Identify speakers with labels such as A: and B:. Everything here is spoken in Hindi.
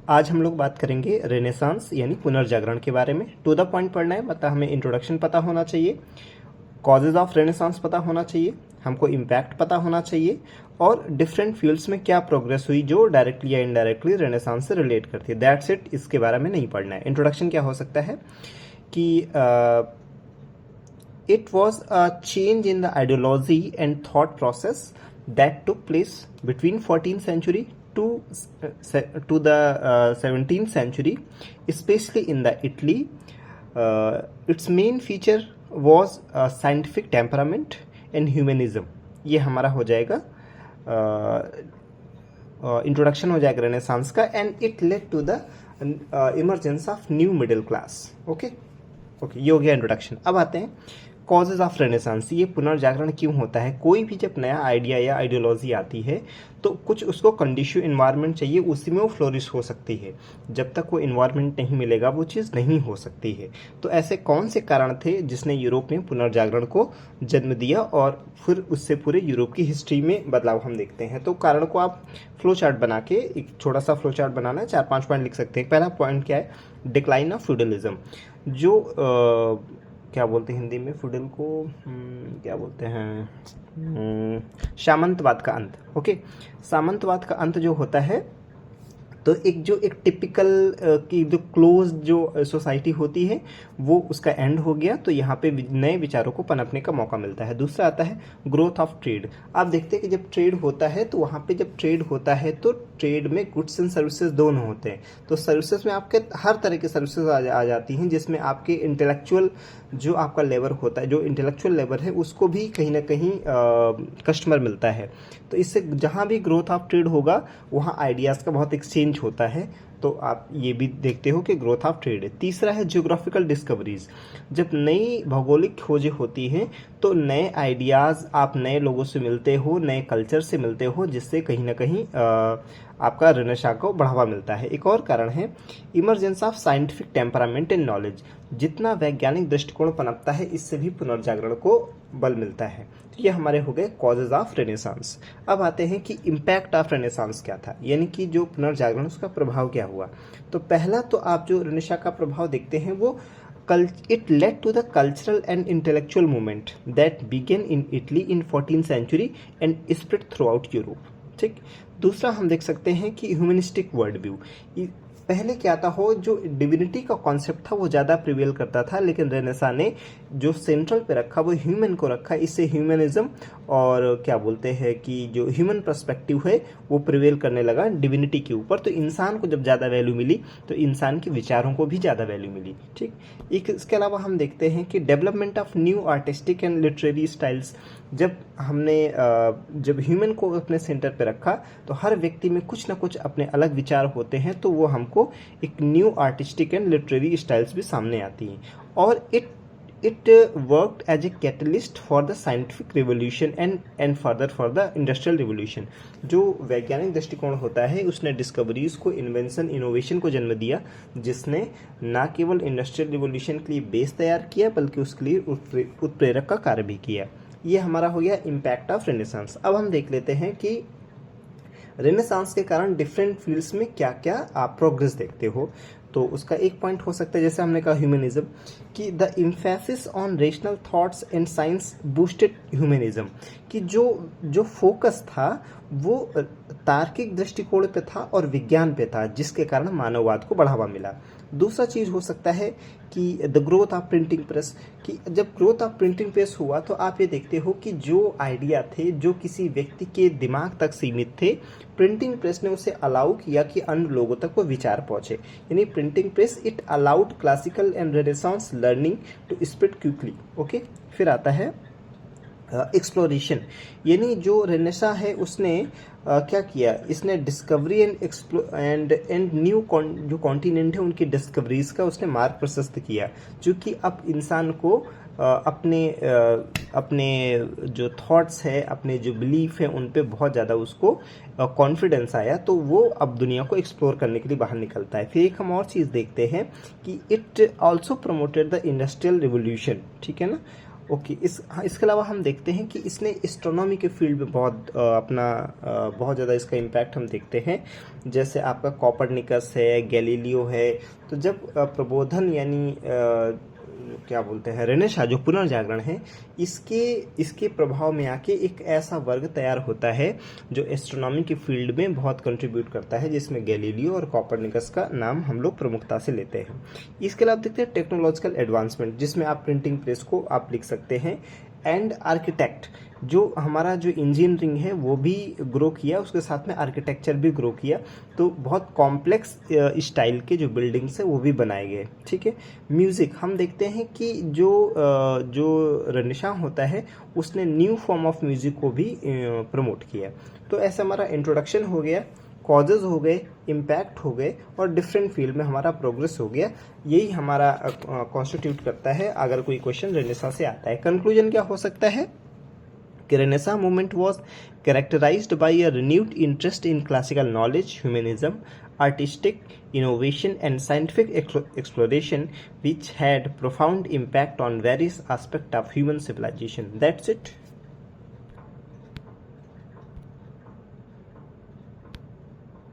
A: आज हम लोग बात करेंगे रेनेसांस यानी पुनर्जागरण के बारे में। टू द पॉइंट पढ़ना है, मतलब हमें इंट्रोडक्शन पता होना चाहिए, कॉजेज ऑफ रेनेसांस पता होना चाहिए, हमको इम्पैक्ट पता होना चाहिए और डिफरेंट फील्ड्स में क्या प्रोग्रेस हुई जो डायरेक्टली या इनडायरेक्टली रेनेसांस से रिलेट करती है। दैट्स इट, इसके बारे में नहीं पढ़ना है। इंट्रोडक्शन क्या हो सकता है कि it was a change in the ideology and thought process that took place between 14th century to the 17th century, especially in the Italy. Its main feature was scientific temperament and humanism. ये हमारा हो जाएगा इंट्रोडक्शन हो जाएगा रेनेसांस का। And it led to the emergence of new middle class. Okay, ये हो गया इंट्रोडक्शन। अब आते हैं कॉजेज ऑफ रेनेसांस। ये पुनर्जागरण क्यों होता है? कोई भी जब नया आइडिया या आइडियोलॉजी आती है तो कुछ उसको कंडीशिव इन्वायरमेंट चाहिए, उसी में वो फ्लोरिश हो सकती है। जब तक वो इन्वायरमेंट नहीं मिलेगा वो चीज़ नहीं हो सकती है। तो ऐसे कौन से कारण थे जिसने यूरोप में पुनर्जागरण को जन्म दिया और फिर उससे पूरे यूरोप की हिस्ट्री में बदलाव हम देखते हैं। तो कारण को आप फ्लो चार्ट बना के, एक छोटा सा फ्लो चार्ट बनाना है, 4-5 पॉइंट लिख सकते हैं। पहला पॉइंट क्या है? Decline of feudalism. जो क्या बोलते हैं हिंदी में फ्यूडल को, क्या बोलते हैं, सामंतवाद का अंत। ओके, सामंतवाद का अंत जो होता है तो एक टिपिकल की जो क्लोज जो सोसाइटी होती है वो उसका एंड हो गया। तो यहाँ पे नए विचारों को पनपने का मौका मिलता है। दूसरा आता है ग्रोथ ऑफ ट्रेड। आप देखते हैं कि जब ट्रेड होता है तो वहाँ पे जब ट्रेड होता है तो ट्रेड में गुड्स एंड सर्विसेज दोनों होते हैं। तो सर्विसेज में आपके हर तरह के सर्विसेज आ जाती हैं, जिसमें आपके इंटेलेक्चुअल जो आपका लेबर होता है, जो इंटेलेक्चुअल लेबर है, उसको भी कहीं ना कहीं कस्टमर मिलता है। तो इससे जहाँ भी ग्रोथ ऑफ ट्रेड होगा वहाँ आइडियाज़ का बहुत एक्सचेंज होता है। तो आप ये भी देखते हो कि ग्रोथ ऑफ ट्रेड है। तीसरा है जियोग्राफिकल डिस्कवरीज। जब नई भौगोलिक खोजें होती हैं तो नए आइडियाज़, आप नए लोगों से मिलते हो, नए कल्चर से मिलते हो, जिससे कहीं ना कहीं आपका रेनेसांस को बढ़ावा मिलता है। एक और कारण है emergence of scientific temperament and knowledge. जितना वैज्ञानिक दृष्टिकोण पनपता है इससे भी पुनर्जागरण को बल मिलता है। तो ये हमारे हो गए कॉजेज ऑफ रेनेसांस। अब आते हैं कि इम्पैक्ट ऑफ रेनेसांस क्या था, यानी कि जो पुनर्जागरण उसका प्रभाव क्या हुआ। तो पहला तो आप जो रेनेसांस का प्रभाव देखते हैं वो it led to the cultural and intellectual movement that began in Italy in 14th century and spread throughout Europe। ठीक। दूसरा हम देख सकते हैं कि ह्यूमनिस्टिक वर्ल्ड व्यू। पहले क्या था, हो जो डिविनिटी का कॉन्सेप्ट था वो ज़्यादा प्रिवेल करता था, लेकिन रेनेसां ने जो सेंट्रल पे रखा वो ह्यूमन को रखा। इससे ह्यूमनिज्म और क्या बोलते हैं कि जो ह्यूमन पर्सपेक्टिव है वो प्रिवेल करने लगा डिविनिटी के ऊपर। तो इंसान को जब ज़्यादा वैल्यू मिली तो इंसान के विचारों को भी ज़्यादा वैल्यू मिली। ठीक। इसके अलावा हम देखते हैं कि development of new artistic and literary styles. जब हमने जब ह्यूमन को अपने सेंटर पे रखा तो हर व्यक्ति में कुछ ना कुछ अपने अलग विचार होते हैं, तो वो हमको एक new artistic and literary styles भी सामने आती हैं। और it worked as a catalyst for the scientific revolution and further for the industrial revolution. जो वैज्ञानिक दृष्टिकोण होता है उसने डिस्कवरीज को, इन्वेंशन, इनोवेशन को जन्म दिया, जिसने न केवल इंडस्ट्रियल रिवोल्यूशन के लिए बेस तैयार किया बल्कि उसके लिए उत्प्रेरक का कार्य भी किया। ये हमारा हो गया इम्पैक्ट ऑफ रेनेसांस। अब हम देख लेते हैं कि रेनेसांस के कारण डिफरेंट फील्ड्स में क्या क्या आप प्रोग्रेस देखते हो। तो उसका एक पॉइंट हो सकता है, जैसे हमने कहा ह्यूमनिज्म, कि the emphasis on rational thoughts and science boosted humanism. कि जो फोकस था वो तार्किक दृष्टिकोण पे था और विज्ञान पे था, जिसके कारण मानववाद को बढ़ावा मिला। दूसरा चीज़ हो सकता है कि the growth of printing press. कि जब ग्रोथ ऑफ प्रिंटिंग प्रेस हुआ तो आप ये देखते हो कि जो आइडिया थे जो किसी व्यक्ति के दिमाग तक सीमित थे, प्रिंटिंग प्रेस ने उसे अलाउ किया कि अन्य लोगों तक वो विचार पहुंचे। यानी printing press it allowed classical and renaissance learning to spread quickly. Okay, फिर आता है एक्सप्लोरेशन। यानी जो रेनेसां है उसने क्या किया, इसने डिस्कवरी एंड न्यू जो कॉन्टिनेंट है उनकी डिस्कवरीज का उसने मार्ग प्रशस्त किया, जो कि अब इंसान को अपने जो थॉट्स है, अपने जो बिलीफ है उन पे बहुत ज़्यादा उसको कॉन्फिडेंस आया, तो वो अब दुनिया को एक्सप्लोर करने के लिए बाहर निकलता है। फिर एक हम और चीज़ देखते हैं कि it also promoted the industrial revolution. ठीक है ना। ओके, इसके अलावा हम देखते हैं कि इसने एस्ट्रोनॉमी के फील्ड में बहुत ज़्यादा इसका इम्पैक्ट हम देखते हैं। जैसे आपका कॉपरनिकस है, गैलीलियो है। तो जब प्रबोधन यानी क्या बोलते हैं, रेनेसां जो पुनर्जागरण है, इसके प्रभाव में आके एक ऐसा वर्ग तैयार होता है जो एस्ट्रोनॉमी के फील्ड में बहुत कंट्रीब्यूट करता है, जिसमें गैलीलियो और कॉपरनिकस का नाम हम लोग प्रमुखता से लेते हैं। इसके अलावा देखते हैं टेक्नोलॉजिकल एडवांसमेंट, जिसमें आप प्रिंटिंग प्रेस को आप लिख सकते हैं। एंड आर्किटेक्ट, जो हमारा जो इंजीनियरिंग है वो भी ग्रो किया, उसके साथ में आर्किटेक्चर भी ग्रो किया। तो बहुत कॉम्प्लेक्स स्टाइल के जो बिल्डिंग्स है वो भी बनाए गए। ठीक है। म्यूज़िक, हम देखते हैं कि जो रेनेसां होता है उसने न्यू फॉर्म ऑफ म्यूज़िक को भी प्रमोट किया। तो ऐसा हमारा इंट्रोडक्शन हो गया, कॉजेज हो गए, इम्पैक्ट हो गए और डिफरेंट फील्ड में हमारा प्रोग्रेस हो गया। यही हमारा कॉन्स्टिट्यूट करता है अगर कोई क्वेश्चन रेनेसां से आता है। कंक्लूजन क्या हो सकता है कि renaissance movement was characterised by a renewed interest in classical knowledge, humanism, artistic innovation and scientific exploration which had profound impact on various aspects of human civilization. That's it.